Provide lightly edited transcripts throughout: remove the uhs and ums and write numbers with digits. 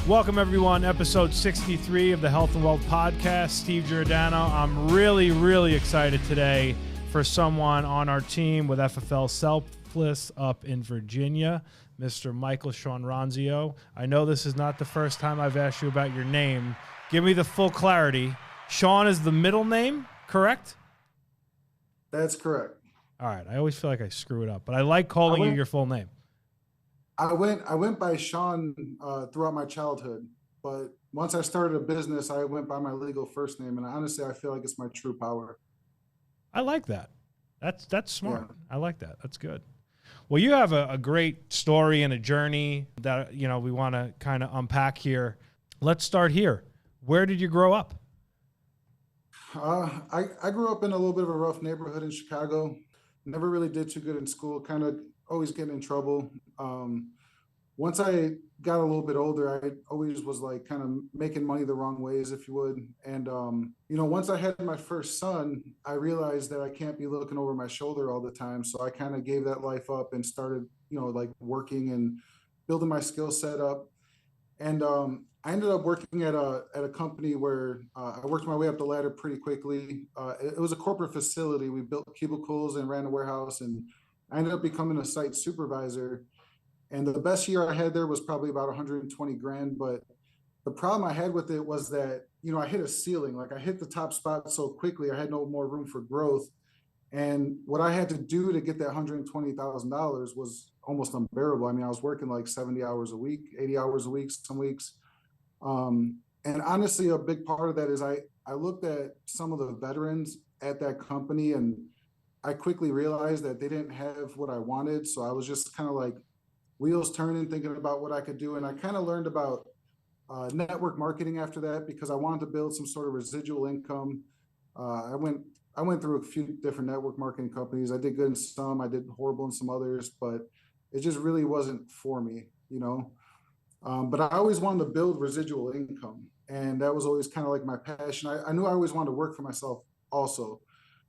Welcome, everyone. Episode 63 of the Health and Wealth Podcast. Steve Giordano. I'm really excited today for someone on our team with FFL Selfless up in Virginia, Mr. Michael Shawn Ronzio. I know this is not the first time I've asked you about your name. Give me the full clarity. Shawn is the middle name, correct? That's correct. All right. I always feel like I screw it up, but I like calling you your full name. I went by Shawn throughout my childhood, but once I started a business, I went by my legal first name, and honestly, I feel like it's my true power. I like that. That's smart. Yeah. I like that. That's good. Well, you have a great story and a journey that we want to kind of unpack here. Let's start here. Where did you grow up? I grew up in a little bit of a rough neighborhood in Chicago. Never really did too good in school. Kind of always getting in trouble. Once I got a little bit older, I always was like kind of making money the wrong ways, if you would. And, once I had my first son, I realized that I can't be looking over my shoulder all the time. So I kind of gave that life up and started, like working and building my skill set up. And I ended up working at a company where I worked my way up the ladder pretty quickly. It was a corporate facility. We built cubicles and ran a warehouse, and I ended up becoming a site supervisor. And the best year I had there was probably about 120 grand. But the problem I had with it was that, I hit a ceiling. Like I hit the top spot so quickly, I had no more room for growth. And what I had to do to get that $120,000 was almost unbearable. I mean, I was working like 70 hours a week, 80 hours a week, some weeks. And honestly, a big part of that is I looked at some of the veterans at that company, and I quickly realized that they didn't have what I wanted. So I was just kind of like wheels turning, thinking about what I could do. And I kind of learned about network marketing after that, because I wanted to build some sort of residual income. I went through a few different network marketing companies. I did good in some, I did horrible in some others, but it just really wasn't for me, But I always wanted to build residual income, and that was always kind of like my passion. I knew I always wanted to work for myself also.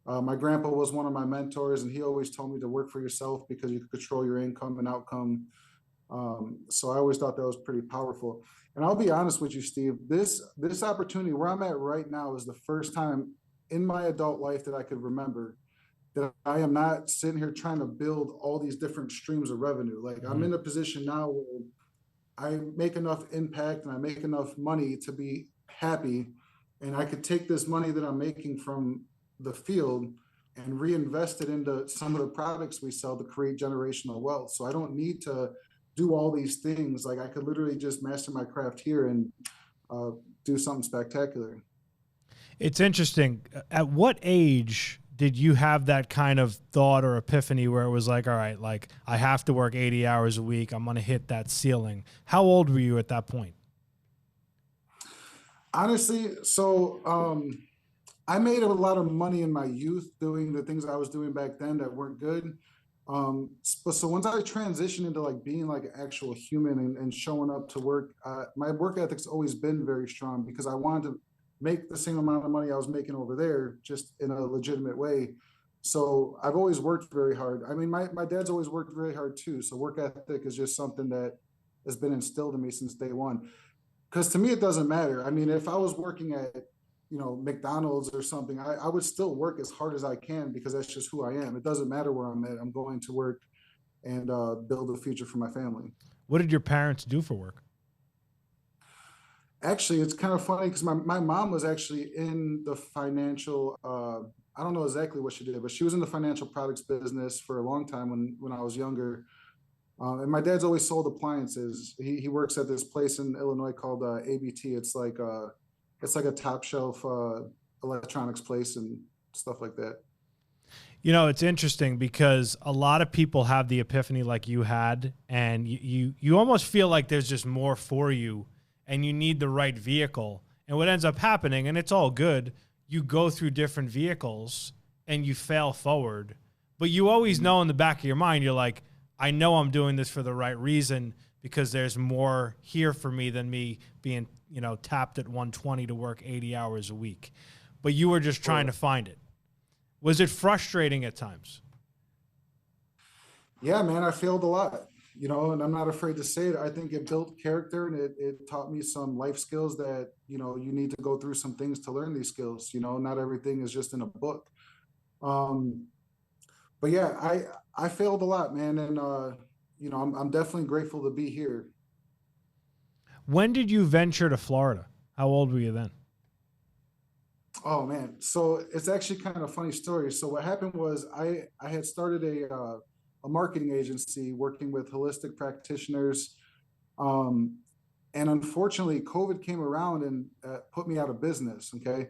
My grandpa was one of my mentors, and he always told me to work for yourself because you could control your income and outcome. So I always thought that was pretty powerful. And I'll be honest with you, Steve, this opportunity where I'm at right now is the first time in my adult life that I could remember that I am not sitting here trying to build all these different streams of revenue. Like I'm in a position now where I make enough impact and I make enough money to be happy. And I could take this money that I'm making from the field and reinvest it into some of the products we sell to create generational wealth. So I don't need to do all these things. Like I could literally just master my craft here and do something spectacular. It's interesting. At what age did you have that kind of thought or epiphany where it was like, all right, like I have to work 80 hours a week. I'm going to hit that ceiling. How old were you at that point? Honestly, so I made a lot of money in my youth doing the things I was doing back then that weren't good. So once I transitioned into like being like an actual human and showing up to work, my work ethic's always been very strong because I wanted to make the same amount of money I was making over there, just in a legitimate way. So I've always worked very hard. I mean, my dad's always worked very hard too. So work ethic is just something that has been instilled in me since day one. Because to me, it doesn't matter. I mean, if I was working at, McDonald's or something, I would still work as hard as I can because that's just who I am. It doesn't matter where I'm at. I'm going to work and build a future for my family. What did your parents do for work? Actually, it's kind of funny because my mom was actually in the financial, I don't know exactly what she did, but she was in the financial products business for a long time when I was younger. And my dad's always sold appliances. He works at this place in Illinois called ABT. It's like a top shelf electronics place and stuff like that. It's interesting because a lot of people have the epiphany like you had, and you almost feel like there's just more for you and you need the right vehicle. And what ends up happening, and it's all good, you go through different vehicles and you fail forward, but you always know in the back of your mind, you're like, I know I'm doing this for the right reason because there's more here for me than me being, tapped at 120 to work 80 hours a week. But you were just trying to find it. Was it frustrating at times? Yeah, man, I failed a lot. and I'm not afraid to say it. I think it built character, and it taught me some life skills that, you need to go through some things to learn these skills. Not everything is just in a book. Um, but yeah, I failed a lot, man. And, I'm definitely grateful to be here. When did you venture to Florida? How old were you then? Oh man. So it's actually kind of a funny story. So what happened was I had started a marketing agency working with holistic practitioners. Um, and unfortunately, COVID came around and put me out of business. Okay.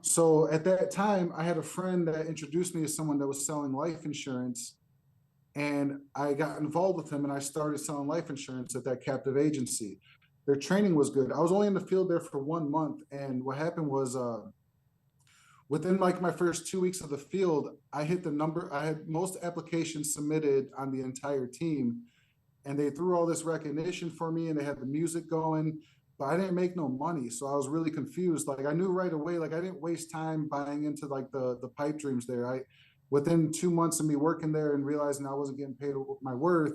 So at that time, I had a friend that introduced me to someone that was selling life insurance. And I got involved with him and I started selling life insurance at that captive agency. Their training was good. I was only in the field there for 1 month. And what happened was, within like my first 2 weeks of the field, I hit the number. I had most applications submitted on the entire team, and they threw all this recognition for me, and they had the music going, but I didn't make no money. So I was really confused. Like I knew right away, like I didn't waste time buying into like the pipe dreams there. Within 2 months of me working there and realizing I wasn't getting paid my worth,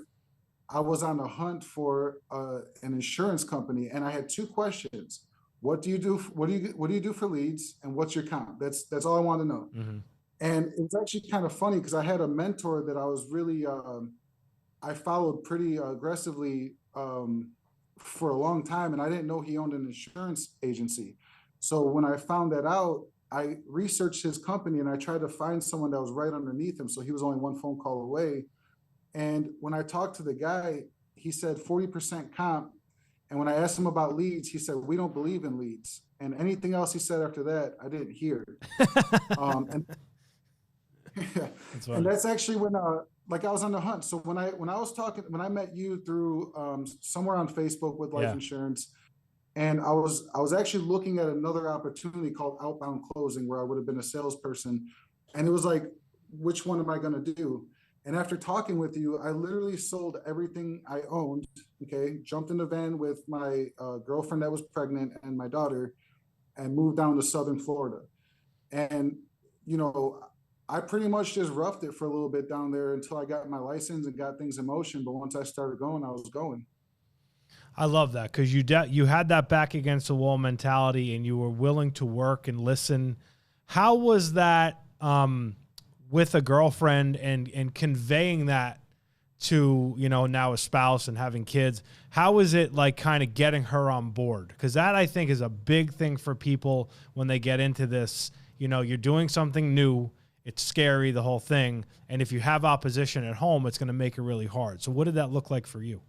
I was on the hunt for an insurance company, and I had two questions. What do you do? What do you do for leads? And what's your comp? That's all I want to know. Mm-hmm. And it was actually kind of funny because I had a mentor that I was really I followed pretty aggressively for a long time, and I didn't know he owned an insurance agency. So when I found that out, I researched his company and I tried to find someone that was right underneath him. So he was only one phone call away. And when I talked to the guy, he said 40% comp. And when I asked him about leads, he said, we don't believe in leads. And anything else he said after that, I didn't hear. And and that's actually when like I was on the hunt. So when I met you through somewhere on Facebook with life insurance, and I was actually looking at another opportunity called outbound closing where I would have been a salesperson. And it was like, which one am I going to do? And after talking with you, I literally sold everything I owned. Okay. Jumped in the van with my girlfriend that was pregnant and my daughter and moved down to Southern Florida. And, you know, I pretty much just roughed it for a little bit down there until I got my license and got things in motion. But once I started going, I was going. I love that because you had that back against the wall mentality and you were willing to work and listen. How was that with a girlfriend and conveying that to, now a spouse and having kids? How is it like kind of getting her on board? Because that I think is a big thing for people when they get into this. You're doing something new. It's scary, the whole thing. And if you have opposition at home, it's going to make it really hard. So what did that look like for you?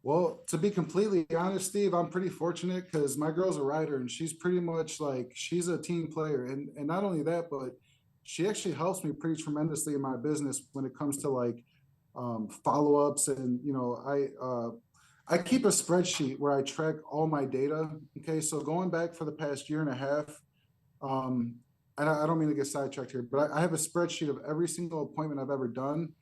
Well, to be completely honest, Steve, I'm pretty fortunate because my girl's a writer and she's pretty much like, she's a team player. And not only that, but she actually helps me pretty tremendously in my business when it comes to like follow-ups. And, I keep a spreadsheet where I track all my data. Okay. So going back for the past year and a half, and I don't mean to get sidetracked here, but I have a spreadsheet of every single appointment I've ever done.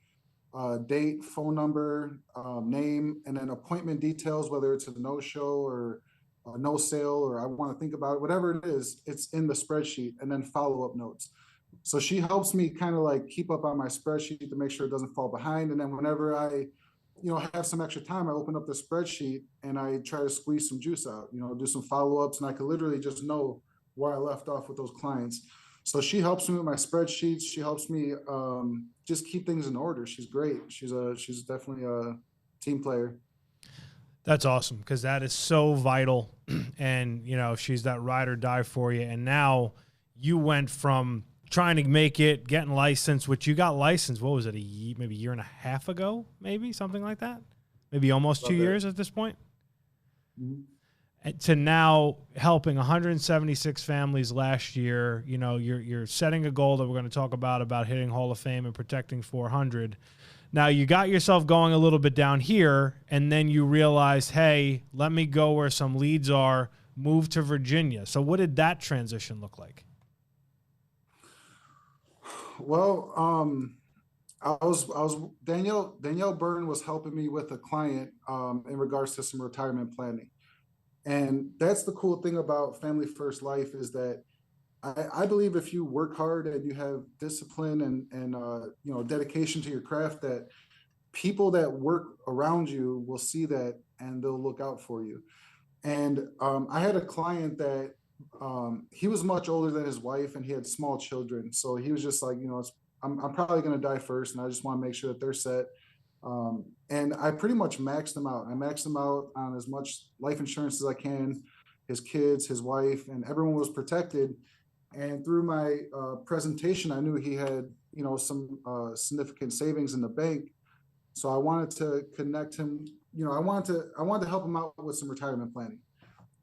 Date, phone number, name, and then appointment details, whether it's a no-show or a no sale, or I want to think about it, whatever it is, it's in the spreadsheet, and then follow-up notes. So she helps me kind of like keep up on my spreadsheet to make sure it doesn't fall behind. And then whenever I, have some extra time, I open up the spreadsheet and I try to squeeze some juice out, do some follow-ups, and I could literally just know where I left off with those clients. So she helps me with my spreadsheets. She helps me just keep things in order. She's great. She's definitely a team player. That's awesome because that is so vital. And, she's that ride or die for you. And now you went from trying to make it, getting licensed, which you got licensed, what was it, maybe a year and a half ago, maybe something like that? Maybe almost 2 years at this point? Mm-hmm. To now helping 176 families last year. You're setting a goal that we're going to talk about hitting Hall of Fame and protecting 400. Now you got yourself going a little bit down here, and then you realized, hey, let me go where some leads are, move to Virginia. So what did that transition look like? Well, I was Danielle Byrne was helping me with a client in regards to some retirement planning. And that's the cool thing about Family First Life is that I believe if you work hard and you have discipline and dedication to your craft, that people that work around you will see that and they'll look out for you. And I had a client that he was much older than his wife and he had small children. So he was just like, I'm probably going to die first. And I just want to make sure that they're set. And I pretty much maxed them out. I maxed them out on as much life insurance as I can, his kids, his wife, and everyone was protected. And through my presentation, I knew he had, some significant savings in the bank. So I wanted to connect him. I wanted to help him out with some retirement planning.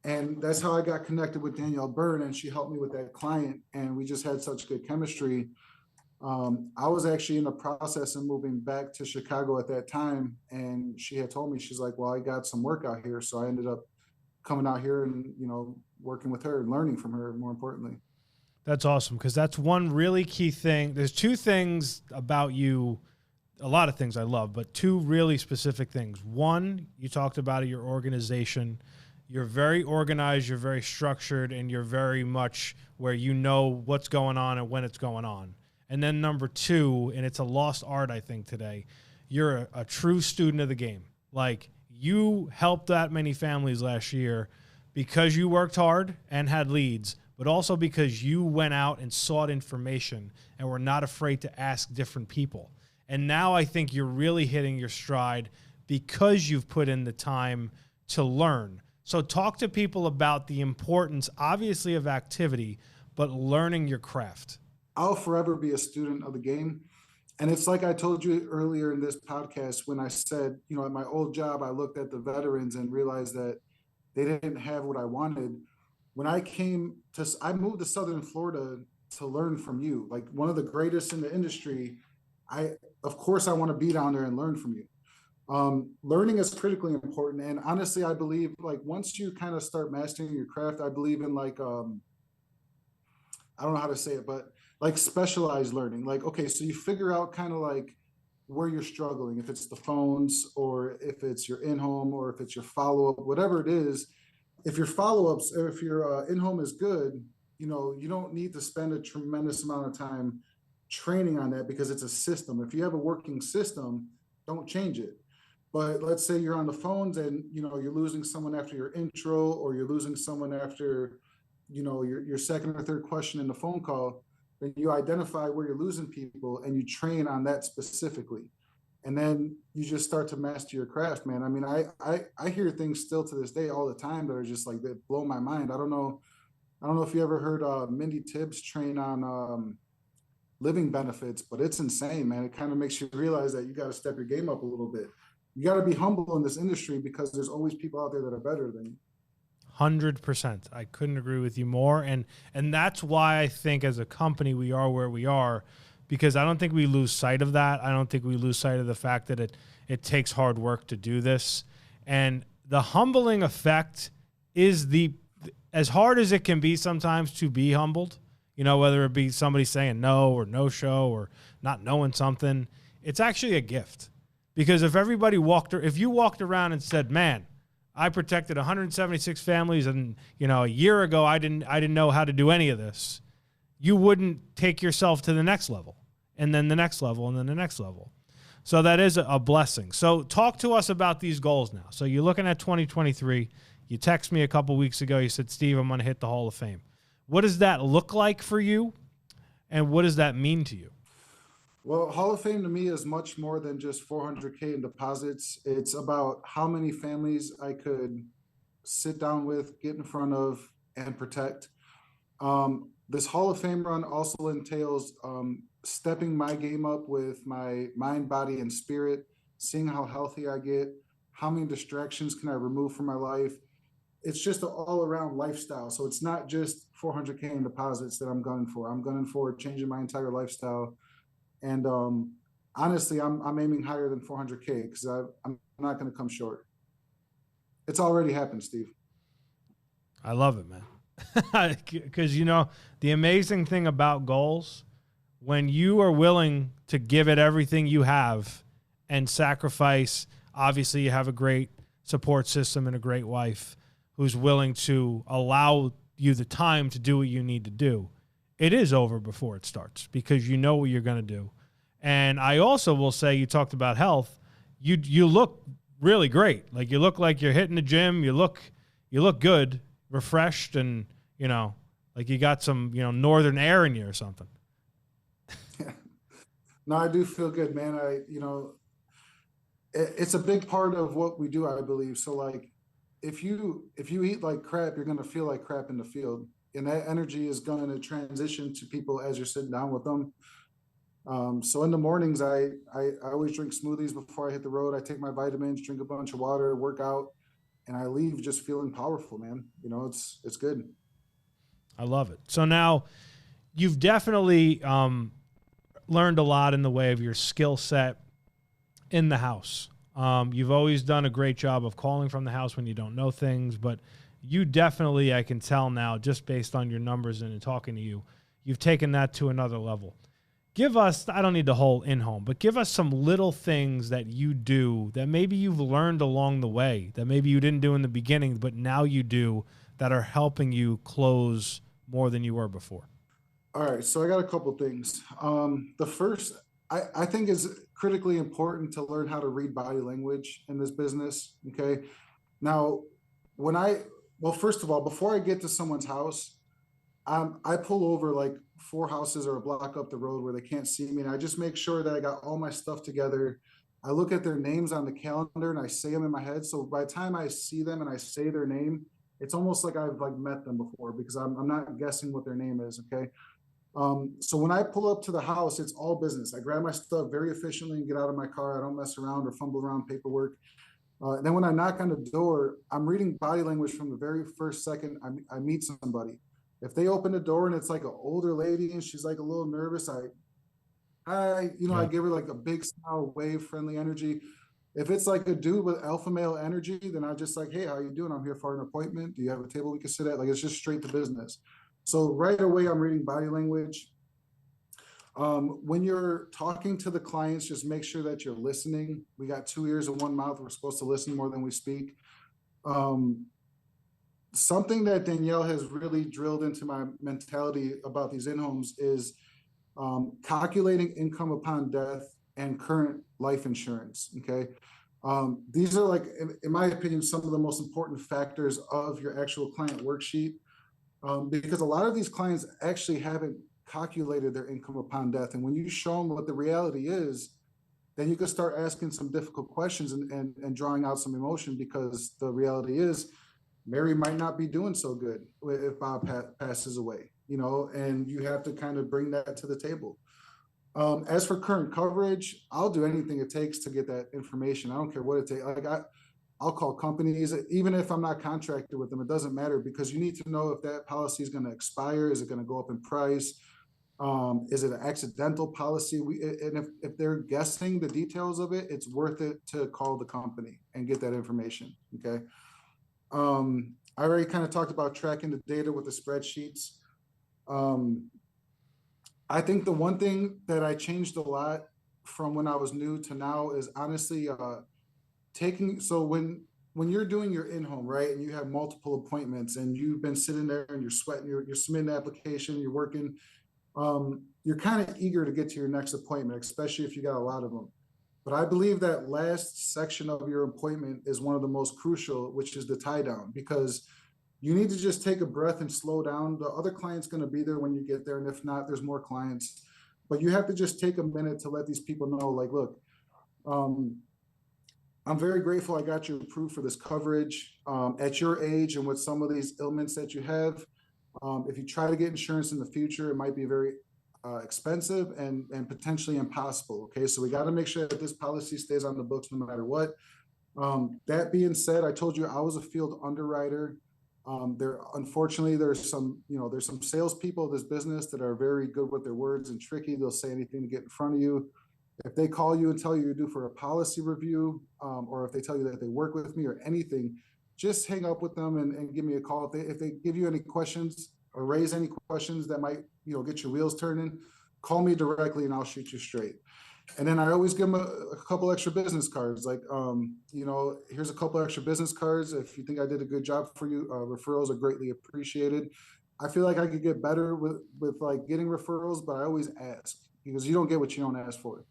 And that's how I got connected with Danielle Byrne, and she helped me with that client. And we just had such good chemistry. I was actually in the process of moving back to Chicago at that time. And she had told me, she's like, well, I got some work out here. So I ended up coming out here and, working with her and learning from her, more importantly. That's awesome, because that's one really key thing. There's two things about you, a lot of things I love, but two really specific things. One, you talked about your organization. You're very organized, you're very structured, and you're very much where you know what's going on and when it's going on. And then number two, and it's a lost art, I think, today, you're a true student of the game. Like, you helped that many families last year because you worked hard and had leads, but also because you went out and sought information and were not afraid to ask different people. And now I think you're really hitting your stride because you've put in the time to learn. So talk to people about the importance, obviously, of activity, but learning your craft. I'll forever be a student of the game. And it's like I told you earlier in this podcast when I said, at my old job, I looked at the veterans and realized that they didn't have what I wanted. When I moved to Southern Florida to learn from you, like one of the greatest in the industry. Of course, I want to be down there and learn from you. Learning is critically important. And honestly, I believe like once you kind of start mastering your craft, I believe in like, I don't know how to say it, but like specialized learning. Like, okay, so you figure out kind of like where you're struggling, if it's the phones or if it's your in-home or if it's your follow-up, whatever it is. If your follow-ups, or if your in-home is good, you don't need to spend a tremendous amount of time training on that because it's a system. If you have a working system, don't change it. But let's say you're on the phones and, you're losing someone after your intro, or you're losing someone after, your second or third question in the phone call, then you identify where you're losing people and you train on that specifically. And then you just start to master your craft, man. I mean, I hear things still to this day all the time that are just like, that blow my mind. I don't know if you ever heard Mindy Tibbs train on living benefits, but it's insane, man. It kind of makes you realize that you got to step your game up a little bit. You got to be humble in this industry because there's always people out there that are better than you. 100%. I couldn't agree with you more. And that's why I think as a company we are where we are, because I don't think we lose sight of that. I don't think we lose sight of the fact that it takes hard work to do this. And the humbling effect is as hard as it can be sometimes to be humbled, whether it be somebody saying no or no show or not knowing something, it's actually a gift. Because if you walked around and said, man, I protected 176 families and, a year ago I didn't know how to do any of this, you wouldn't take yourself to the next level and then the next level and then the next level. So that is a blessing. So talk to us about these goals now. So you're looking at 2023. You texted me a couple weeks ago. You said, Steve, I'm going to hit the Hall of Fame. What does that look like for you? And what does that mean to you? Well, Hall of Fame to me is much more than just 400K in deposits. It's about how many families I could sit down with, get in front of, and protect. This Hall of Fame run also entails stepping my game up with my mind, body, and spirit, seeing how healthy I get, how many distractions can I remove from my life. It's just an all-around lifestyle. So it's not just 400K in deposits that I'm gunning for. I'm gunning for changing my entire lifestyle. And honestly, I'm aiming higher than 400K because I'm not going to come short. It's already happened, Steve. I love it, man. Because, the amazing thing about goals, when you are willing to give it everything you have and sacrifice, obviously you have a great support system and a great wife who's willing to allow you the time to do what you need to do. It is over before it starts because you know what you're going to do. And I also will say, you talked about health. you look really great. Like you look like you're hitting the gym. You look good, refreshed, and like you got some northern air in you or something. No, I do feel good, man. It's a big part of what we do, I believe. So like, if you eat like crap, you're gonna feel like crap in the field, and that energy is going to transition to people as you're sitting down with them. So in the mornings, I always drink smoothies before I hit the road. I take my vitamins, drink a bunch of water, work out, and I leave just feeling powerful, man. It's good. I love it. So now you've definitely learned a lot in the way of your skill set in the house. You've always done a great job of calling from the house when you don't know things, but you definitely, I can tell now, just based on your numbers and talking to you, you've taken that to another level. Give us, I don't need the whole in-home, but give us some little things that you do that maybe you've learned along the way, that maybe you didn't do in the beginning, but now you do, that are helping you close more than you were before. All right, so I got a couple things. The first, I think is critically important to learn how to read body language in this business. Okay. Now, when I, well, first of all, before I get to someone's house, I pull over like four houses or a block up the road where they can't see me. And I just make sure that I got all my stuff together. I look at their names on the calendar and I say them in my head. So by the time I see them and I say their name, it's almost like I've like met them before because I'm not guessing what their name is. Okay. So when I pull up to the house, it's all business. I grab my stuff very efficiently and get out of my car. I don't mess around or fumble around paperwork. Then when I knock on the door, I'm reading body language from the very first second I meet somebody. If they open the door and it's like an older lady and she's like a little nervous, I Yeah. give her like a big smile, wave, friendly energy. If it's like a dude with alpha male energy, then I just like, hey, how you doing? I'm here for an appointment. Do you have a table we can sit at? Like it's just straight to business. So right away, I'm reading body language. When you're talking to the clients, just make sure that you're listening. We got 2 ears and one mouth. We're supposed to listen more than we speak. Um, Something that Danielle has really drilled into my mentality about these in-homes is calculating income upon death and current life insurance. Okay. These are like, in my opinion, some of the most important factors of your actual client worksheet, because a lot of these clients actually haven't calculated their income upon death. And when you show them what the reality is, then you can start asking some difficult questions and drawing out some emotion, because the reality is Mary might not be doing so good if Bob passes away, and you have to kind of bring that to the table. As for current coverage, I'll do anything it takes to get that information. I don't care what it takes. Like I'll call companies, even if I'm not contracted with them, it doesn't matter, because you need to know if that policy is going to expire. Is it going to go up in price? Is it an accidental policy? And if they're guessing the details of it, it's worth it to call the company and get that information. Okay. I already kind of talked about tracking the data with the spreadsheets. Um, I think the one thing that I changed a lot from when I was new to now is honestly taking, so when you're doing your in-home, right, and you have multiple appointments and you've been sitting there and you're sweating, you're submitting an application, you're working, you're kind of eager to get to your next appointment, especially if you got a lot of them. But I believe that last section of your appointment is one of the most crucial, which is the tie down, because you need to just take a breath and slow down. The other client's going to be there when you get there. And if not, there's more clients. But you have to just take a minute to let these people know, like, look, um, I'm very grateful I got you approved for this coverage. At your age and with some of these ailments that you have, if you try to get insurance in the future, it might be very expensive and potentially impossible. Okay, so we got to make sure that this policy stays on the books no matter what. That being said, I told you I was a field underwriter. Unfortunately, there's some salespeople in this business that are very good with their words and tricky. They'll say anything to get in front of you. If they call you and tell you you're due for a policy review, or if they tell you that they work with me or anything, just hang up with them and give me a call. If they give you any questions or raise any questions that might get your wheels turning, call me directly and I'll shoot you straight. And then I always give them a couple extra business cards, like here's a couple extra business cards. If you think I did a good job for you, referrals are greatly appreciated. I feel like I could get better with like getting referrals, but I always ask, because you don't get what you don't ask for.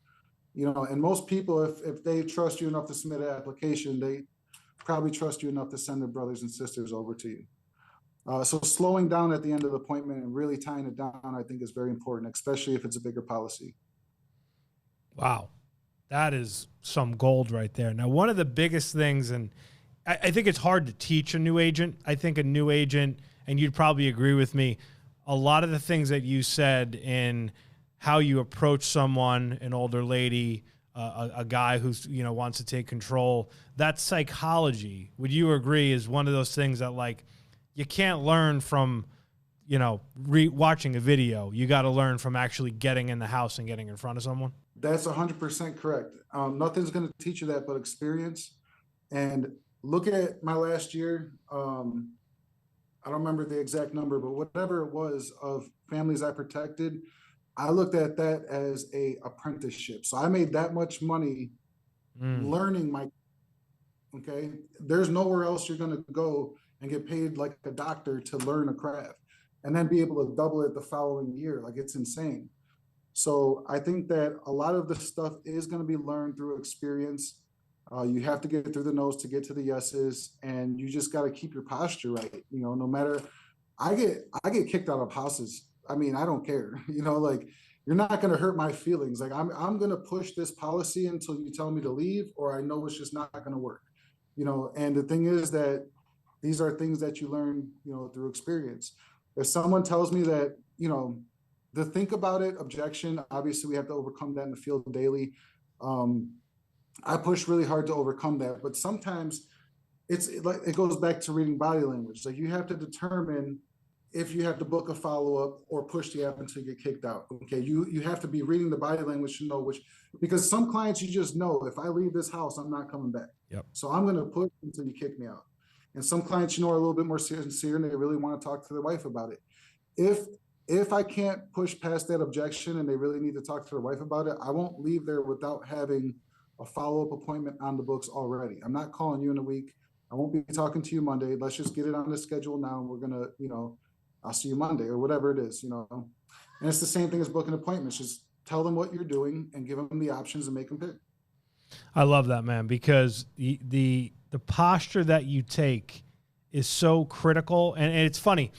And most people, if they trust you enough to submit an application, they probably trust you enough to send their brothers and sisters over to you. So slowing down at the end of the appointment and really tying it down, I think, is very important, especially if it's a bigger policy. Wow. That is some gold right there. Now, one of the biggest things, and I think it's hard to teach a new agent. I think a new agent, and you'd probably agree with me, a lot of the things that you said in how you approach someone, an older lady, a guy who's, wants to take control, that psychology, would you agree, is one of those things that, like, you can't learn from, watching a video. You got to learn from actually getting in the house and getting in front of someone? That's 100% correct. Nothing's going to teach you that but experience. And look at my last year. I don't remember the exact number, but whatever it was of families I protected, I looked at that as a apprenticeship. So I made that much money learning okay. There's nowhere else you're going to go and get paid like a doctor to learn a craft and then be able to double it the following year. Like, it's insane. So I think that a lot of the stuff is going to be learned through experience. You have to get through the no's to get to the yeses, and you just got to keep your posture right. No matter, I get kicked out of houses. I mean, I don't care. Like, you're not going to hurt my feelings. Like, I'm going to push this policy until you tell me to leave, or I know it's just not going to work. And the thing is that these are things that you learn, through experience. If someone tells me that, the think about it objection, obviously we have to overcome that in the field daily. I push really hard to overcome that, but sometimes it goes back to reading body language. Like, you have to determine if you have to book a follow-up or push the app until you get kicked out. Okay, you have to be reading the body language to know because some clients, you just know, if I leave this house, I'm not coming back. Yep. So I'm going to push until you kick me out. And some clients, are a little bit more sincere and they really want to talk to their wife about it. If I can't push past that objection and they really need to talk to their wife about it, I won't leave there without having a follow-up appointment on the books already. I'm not calling you in a week. I won't be talking to you Monday. Let's just get it on the schedule now. And we're going to, I'll see you Monday or whatever it is, And it's the same thing as booking appointments. Just tell them what you're doing and give them the options and make them pick. I love that, man, because the posture that you take is so critical. And it's funny.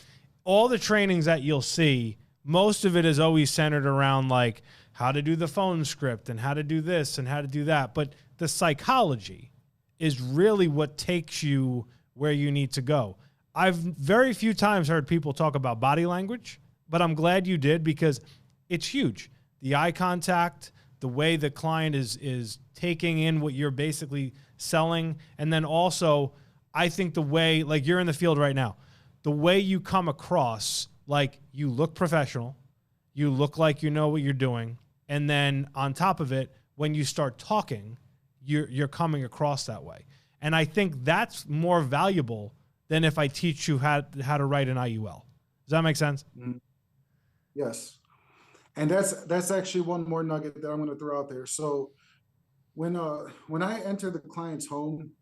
All the trainings that you'll see, most of it is always centered around, like, how to do the phone script and how to do this and how to do that. But the psychology is really what takes you where you need to go. I've very few times heard people talk about body language, but I'm glad you did, because it's huge. The eye contact, the way the client is taking in what you're basically selling. And then also, I think the way, like, you're in the field right now, the way you come across, like, you look professional, you look like you know what you're doing. And then on top of it, when you start talking, you're coming across that way. And I think that's more valuable than if I teach you how to write an IUL. Does that make sense? Mm-hmm. Yes. And that's actually one more nugget that I'm going to throw out there. So when I enter the client's home,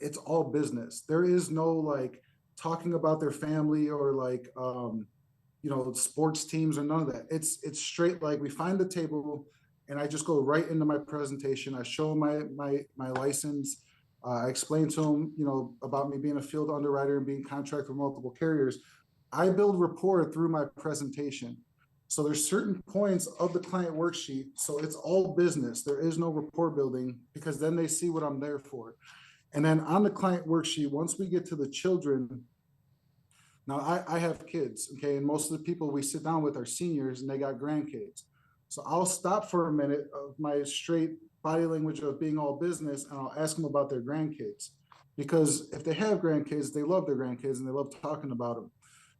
it's all business. There is no, like, talking about their family or, like, sports teams or none of that. It's straight, like, we find the table and I just go right into my presentation. I show them my license. I explain to them, about me being a field underwriter and being contracted with multiple carriers. I build rapport through my presentation. So there's certain points of the client worksheet. So it's all business. There is no rapport building, because then they see what I'm there for. And then on the client worksheet, once we get to the children, now I have kids, okay? And most of the people we sit down with are seniors and they got grandkids. So I'll stop for a minute of my straight body language of being all business, and I'll ask them about their grandkids. Because if they have grandkids, they love their grandkids and they love talking about them.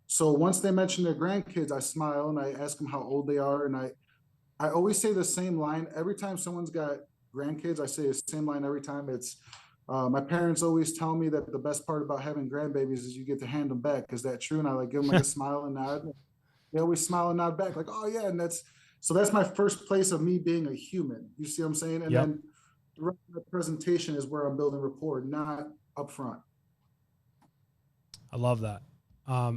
So once they mention their grandkids, I smile and I ask them how old they are. And I always say the same line. Every time someone's got grandkids, I say the same line every time. It's, my parents always tell me that the best part about having grandbabies is you get to hand them back. Is that true? And I, like, give them, like, a smile and nod. They always smile and nod back, like, oh yeah. And that's my first place of me being a human. You see what I'm saying? And Yep. Then the rest of the presentation is where I'm building rapport, not up front. I love that.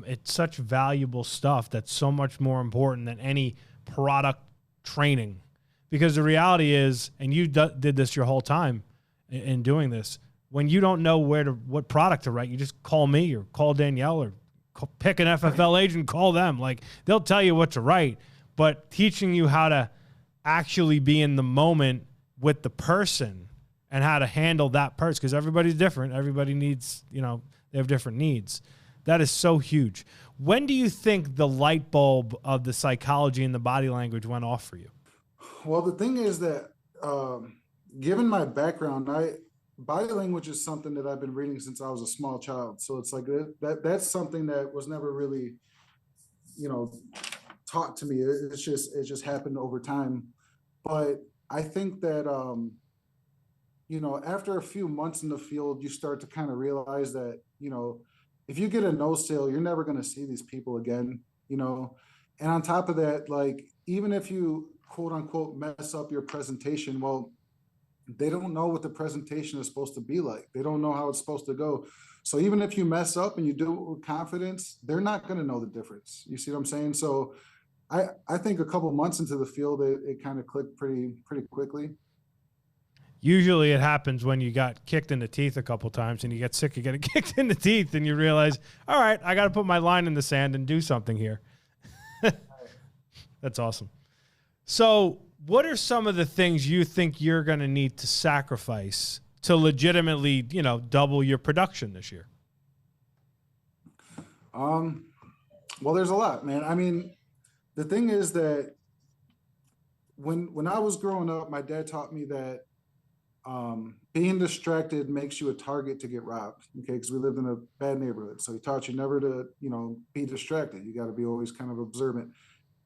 It's such valuable stuff that's so much more important than any product training, Because the reality is, and you did this your whole time in doing this, when you don't know what product to write, you just call me or call Danielle or pick an FFL agent, call them. Like, they'll tell you what to write, but teaching you how to actually be in the moment with the person and how to handle that person, because everybody's different. Everybody needs, they have different needs. That is so huge. When do you think the light bulb of the psychology and the body language went off for you? Well, the thing is that, given my background, body language is something that I've been reading since I was a small child. So it's like that's something that was never really, taught to me. It just happened over time. But I think that, after a few months in the field, you start to kind of realize that, if you get a no sale, you're never going to see these people again, and on top of that, like, even if you quote unquote mess up your presentation, well, they don't know what the presentation is supposed to be like. They don't know how it's supposed to go. So even if you mess up and you do it with confidence, they're not going to know the difference. You see what I'm saying? So I think a couple months into the field, it kind of clicked pretty quickly. Usually it happens when you got kicked in the teeth a couple times and you get sick of getting kicked in the teeth and you realize, all right, I got to put my line in the sand and do something here. That's awesome. So what are some of the things you think you're going to need to sacrifice to legitimately, double your production this year? Well, there's a lot, man. I mean, the thing is that when I was growing up, my dad taught me that being distracted makes you a target to get robbed. Okay, because we lived in a bad neighborhood, so he taught you never to, be distracted. You got to be always kind of observant.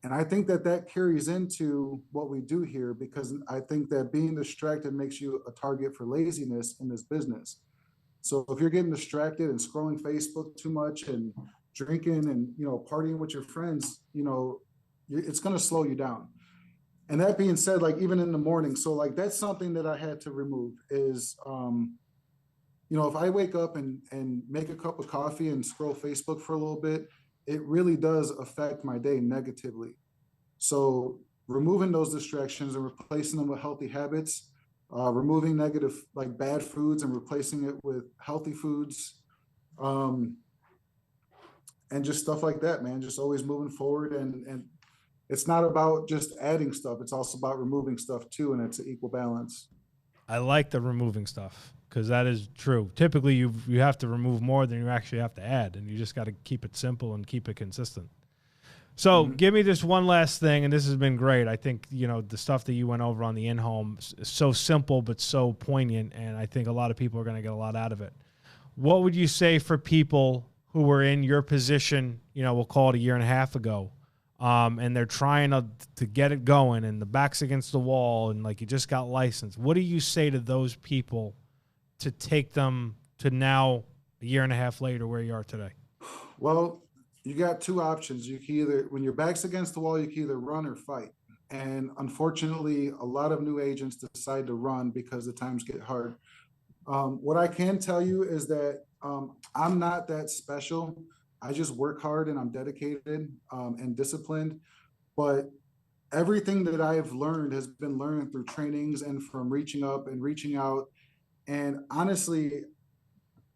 And I think that carries into what we do here, because I think that being distracted makes you a target for laziness in this business. So if you're getting distracted and scrolling Facebook too much and drinking and, partying with your friends, it's going to slow you down. And that being said, like, even in the morning, so like, that's something that I had to remove is, if I wake up and make a cup of coffee and scroll Facebook for a little bit, it really does affect my day negatively. So removing those distractions and replacing them with healthy habits, removing negative, like bad foods, and replacing it with healthy foods, and just stuff like that, man. Just always moving forward. And it's not about just adding stuff. It's also about removing stuff too. And it's an equal balance. I like the removing stuff, because that is true. Typically, you have to remove more than you actually have to add, and you just got to keep it simple and keep it consistent. So give me this one last thing, and this has been great. I think, the stuff that you went over on the in-home is so simple but so poignant, and I think a lot of people are going to get a lot out of it. What would you say for people who were in your position, we'll call it a year and a half ago, and they're trying to get it going, and the back's against the wall, and like, you just got licensed? What do you say to those people to take them to now, a year and a half later, where you are today? Well, you got two options. You can either, when your back's against the wall, you can either run or fight. And unfortunately, a lot of new agents decide to run because the times get hard. What I can tell you is that I'm not that special. I just work hard and I'm dedicated and disciplined. But everything that I've learned has been learned through trainings and from reaching up and reaching out. And honestly,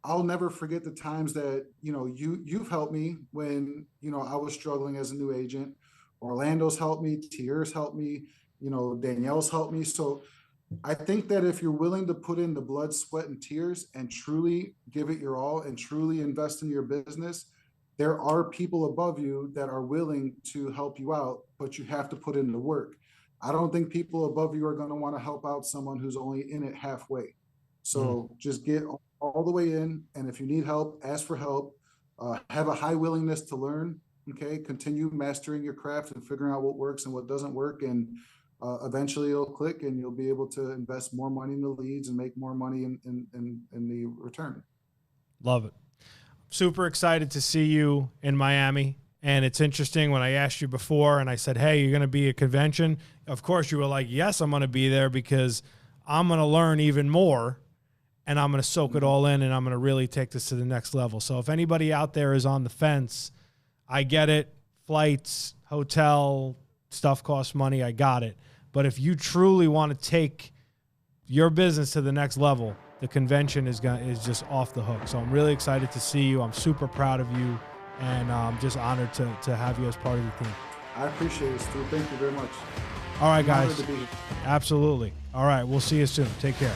I'll never forget the times that, you've helped me when, I was struggling as a new agent. Orlando's helped me, Tier's helped me, Danielle's helped me. So I think that if you're willing to put in the blood, sweat, and tears and truly give it your all and truly invest in your business, there are people above you that are willing to help you out, but you have to put in the work. I don't think people above you are going to want to help out someone who's only in it halfway. So just get all the way in. And if you need help, ask for help, have a high willingness to learn. Okay. Continue mastering your craft and figuring out what works and what doesn't work. And eventually it'll click and you'll be able to invest more money in the leads and make more money in the return. Love it. Super excited to see you in Miami. And it's interesting, when I asked you before and I said, hey, you're going to be at a convention. Of course you were like, yes, I'm going to be there because I'm going to learn even more. And I'm going to soak it all in, and I'm going to really take this to the next level. So if anybody out there is on the fence, I get it. Flights, hotel, stuff costs money. I got it. But if you truly want to take your business to the next level, the convention is just off the hook. So I'm really excited to see you. I'm super proud of you, and I'm just honored to have you as part of the team. I appreciate it, Stu. Thank you very much. All right, I'm honored guys. to be here. Absolutely. All right, we'll see you soon. Take care.